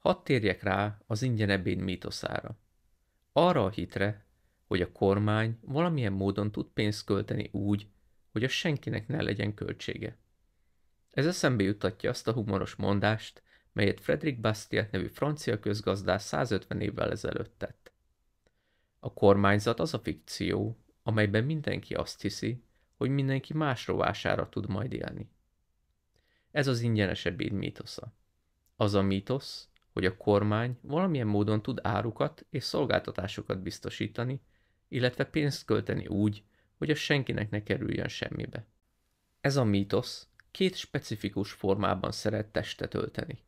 Hadd térjek rá az ingyen ebéd mítoszára. Arra a hitre, hogy a kormány valamilyen módon tud pénzt költeni úgy, hogy az senkinek ne legyen költsége. Ez eszembe juttatja azt a humoros mondást, melyet Frederick Bastiat nevű francia közgazdász 150 évvel ezelőtt tett. A kormányzat az a fikció, amelyben mindenki azt hiszi, hogy mindenki más rovására tud majd élni. Ez az ingyenes ebéd mítosza. Az a mítosz, hogy a kormány valamilyen módon tud árukat és szolgáltatásokat biztosítani, illetve pénzt költeni úgy, hogy az senkinek ne kerüljön semmibe. Ez a mítosz két specifikus formában szeret testet ölteni.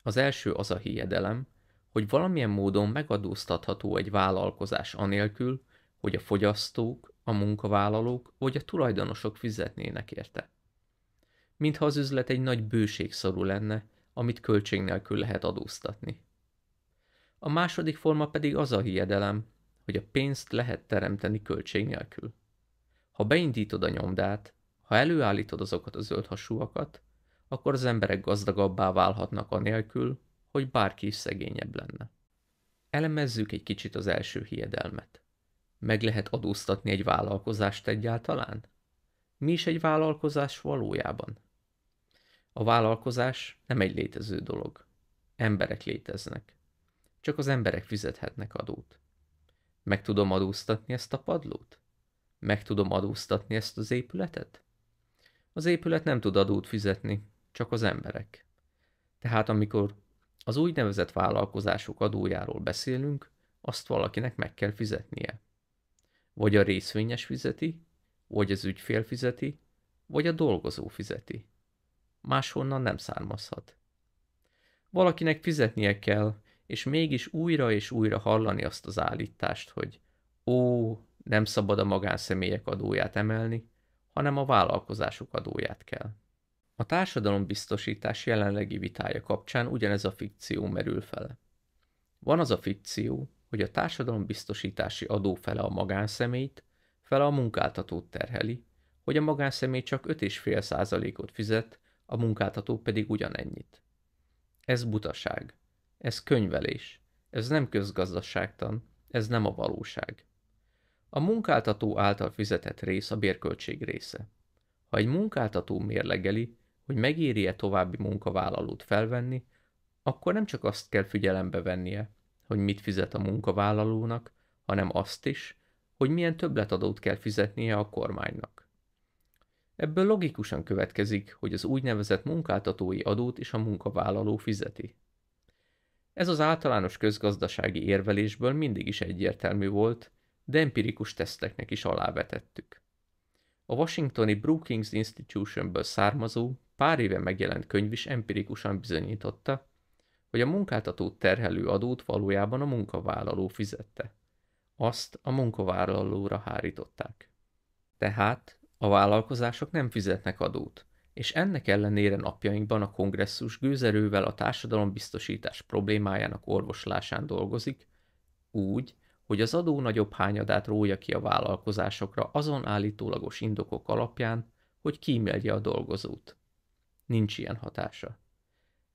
Az első az a hiedelem, hogy valamilyen módon megadóztatható egy vállalkozás anélkül, hogy a fogyasztók, a munkavállalók vagy a tulajdonosok fizetnének érte. Mintha az üzlet egy nagy bőségszarú lenne, amit költség nélkül lehet adóztatni. A második forma pedig az a hiedelem, hogy a pénzt lehet teremteni költség nélkül. Ha beindítod a nyomdát, ha előállítod azokat a zöldhasúakat, akkor az emberek gazdagabbá válhatnak anélkül, hogy bárki is szegényebb lenne. Elemezzük egy kicsit az első hiedelmet. Meg lehet adóztatni egy vállalkozást egyáltalán? Mi is egy vállalkozás valójában? A vállalkozás nem egy létező dolog. Emberek léteznek. Csak az emberek fizethetnek adót. Meg tudom adóztatni ezt a padlót? Meg tudom adóztatni ezt az épületet? Az épület nem tud adót fizetni, csak az emberek. Tehát amikor az úgynevezett vállalkozások adójáról beszélünk, azt valakinek meg kell fizetnie. Vagy a részvényes fizeti, vagy az ügyfél fizeti, vagy a dolgozó fizeti. Máshonnan nem származhat. Valakinek fizetnie kell, és mégis újra és újra hallani azt az állítást, hogy nem szabad a magánszemélyek adóját emelni, hanem a vállalkozások adóját kell. A társadalombiztosítás jelenlegi vitája kapcsán ugyanez a fikció merül fel. Van az a fikció, hogy a társadalombiztosítási adó fele a magánszemélyt, fele a munkáltatót terheli, hogy a magánszemély csak 5,5%-ot fizet, a munkáltató pedig ugyanennyit. Ez butaság, ez könyvelés, ez nem közgazdaságtan, ez nem a valóság. A munkáltató által fizetett rész a bérköltség része. Ha egy munkáltató mérlegeli, hogy megéri-e további munkavállalót felvenni, akkor nem csak azt kell figyelembe vennie, hogy mit fizet a munkavállalónak, hanem azt is, hogy milyen többletadót kell fizetnie a kormánynak. Ebből logikusan következik, hogy az úgynevezett munkáltatói adót is a munkavállaló fizeti. Ez az általános közgazdasági érvelésből mindig is egyértelmű volt, de empirikus teszteknek is alávetettük. A washingtoni Brookings Institutionből származó, pár éve megjelent könyv is empirikusan bizonyította, hogy a munkáltatót terhelő adót valójában a munkavállaló fizette. Azt a munkavállalóra hárították. Tehát a vállalkozások nem fizetnek adót, és ennek ellenére napjainkban a kongresszus gőzerővel a társadalombiztosítás problémájának orvoslásán dolgozik, úgy, hogy az adó nagyobb hányadát rója ki a vállalkozásokra azon állítólagos indokok alapján, hogy kímélje a dolgozót. Nincs ilyen hatása.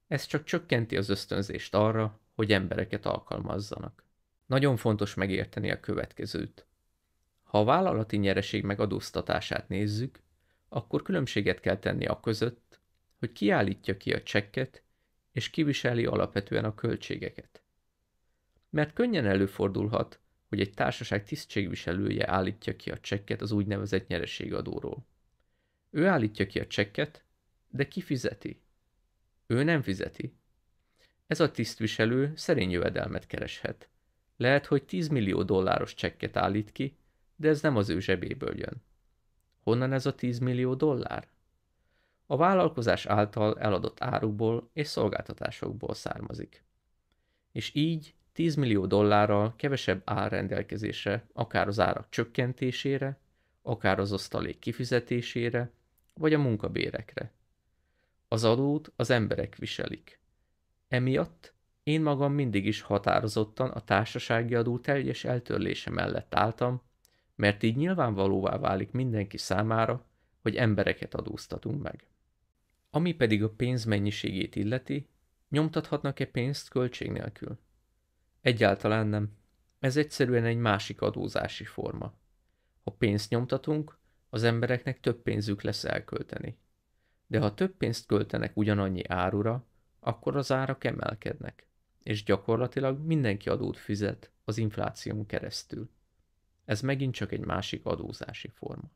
Ez csak csökkenti az ösztönzést arra, hogy embereket alkalmazzanak. Nagyon fontos megérteni a következőt. Ha a vállalati nyereség megadóztatását nézzük, akkor különbséget kell tenni a között, hogy ki állítja ki a csekket, és kiviseli alapvetően a költségeket. Mert könnyen előfordulhat, hogy egy társaság tisztségviselője állítja ki a csekket az úgynevezett nyereségadóról. Ő állítja ki a csekket, de ki fizeti? Ő nem fizeti. Ez a tisztviselő szerény jövedelmet kereshet. Lehet, hogy 10 millió dolláros csekket állít ki, de ez nem az ő zsebéből jön. Honnan ez a 10 millió dollár? A vállalkozás által eladott árukból és szolgáltatásokból származik. És így 10 millió dollárral kevesebb áll rendelkezésre, akár az árak csökkentésére, akár az osztalék kifizetésére, vagy a munkabérekre. Az adót az emberek viselik. Emiatt én magam mindig is határozottan a társasági adó teljes eltörlése mellett álltam, mert így nyilvánvalóvá válik mindenki számára, hogy embereket adóztatunk meg. Ami pedig a pénz mennyiségét illeti, Nyomtathatnak-e pénzt költség nélkül? Egyáltalán nem. Ez egyszerűen egy másik adózási forma. Ha pénzt nyomtatunk, az embereknek több pénzük lesz elkölteni. De ha több pénzt költenek ugyanannyi árura, akkor az árak emelkednek, és gyakorlatilag mindenki adót fizet az infláción keresztül. Ez megint csak egy másik adózási forma.